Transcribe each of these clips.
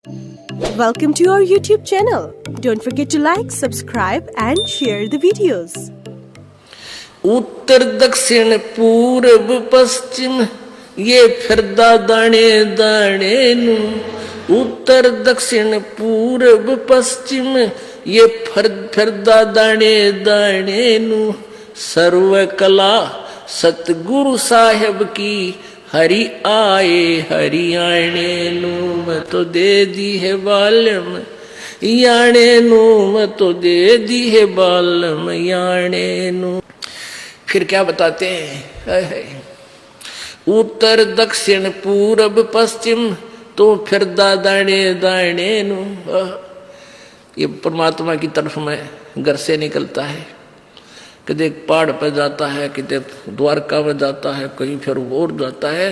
Welcome to our YouTube channel. Don't forget to like, subscribe and share the videos. उत्तर दक्षिण पूर्व पश्चिम ये फिरदा दाने दाने नु। उत्तर दक्षिण पूर्व पश्चिम ये फिरदा दाने दाने नु। सर्व कला सतगुरु साहेब की हरि आए हरियाणे नु। मैं तो दे दी है बालम याणे नु। मैं तो दे दी है बालम याणे नु। फिर क्या बताते हैं? उत्तर दक्षिण पूरब पश्चिम तो फिर दाने दाने नु। ये परमात्मा की तरफ में घर से निकलता है, कदे पहाड़ पर जाता है, कदे द्वारका में जाता है, कहीं फिर और जाता है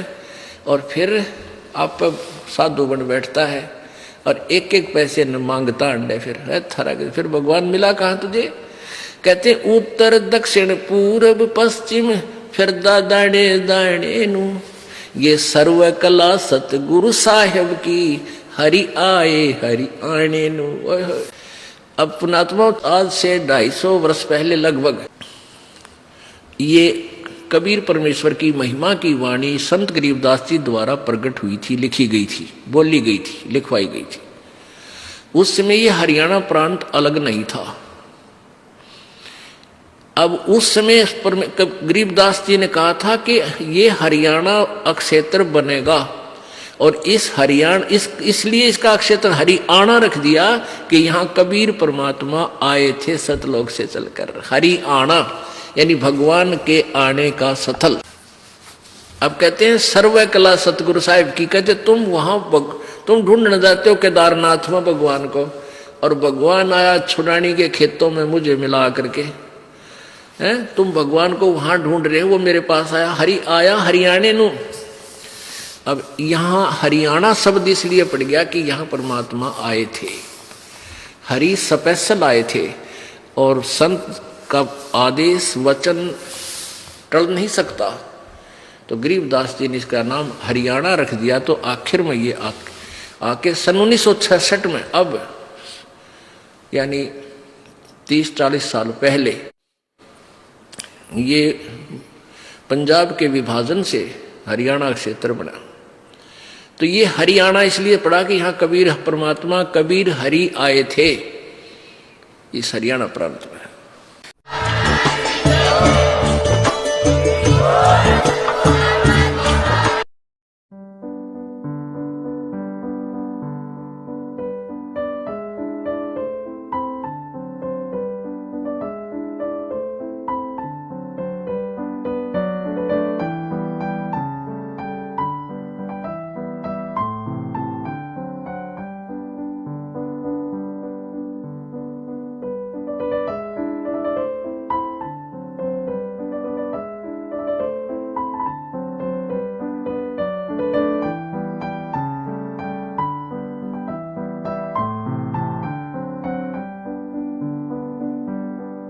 और फिर आप साधु बन बैठता है और एक एक पैसे न मांगता अंडे। फिर है थारा फिर भगवान मिला कहाँ तुझे? कहते उत्तर दक्षिण पूरब पश्चिम फिर दाने दाने नु। ये सर्व कला सतगुरु साहेब की हरि आए हरि आने नु। अब पुणात्मा आज से 250 वर्ष पहले लगभग ये कबीर परमेश्वर की महिमा की वाणी संत गरीबदास जी द्वारा प्रकट हुई थी, लिखी गई थी, बोली गई थी, लिखवाई गई थी। उस समय ये हरियाणा प्रांत अलग नहीं था। अब उस समय गरीबदास जी ने कहा था कि ये हरियाणा अक्षेत्र बनेगा और इस हरियाणा इसलिए इसका अक्षेत्र हरियाणा रख दिया कि यहाँ कबीर परमात्मा आए थे सतलोक से चलकर। हरियाणा यानी भगवान के आने का स्थल। अब कहते हैं सर्व कला सतगुरु साहिब की। कहते तुम वहां तुम ढूंढने जाते हो केदारनाथ में भगवान को, और भगवान आया छुड़ानी के खेतों में मुझे मिला करके। हैं तुम भगवान को वहां ढूंढ रहे हो, वो मेरे पास आया हरियाणे नु। अब यहाँ हरियाणा शब्द इसलिए पड़ गया कि यहाँ परमात्मा आए थे, हरि स्पेशल आए थे और संत का आदेश वचन टल नहीं सकता। तो गरीबदास जी ने इसका नाम हरियाणा रख दिया। तो आखिर में ये आके सन 1966 में, अब यानी 30-40 साल पहले, ये पंजाब के विभाजन से हरियाणा क्षेत्र बना। तो ये हरियाणा इसलिए पड़ा कि यहाँ कबीर परमात्मा कबीर हरि आए थे इस हरियाणा प्रांत में।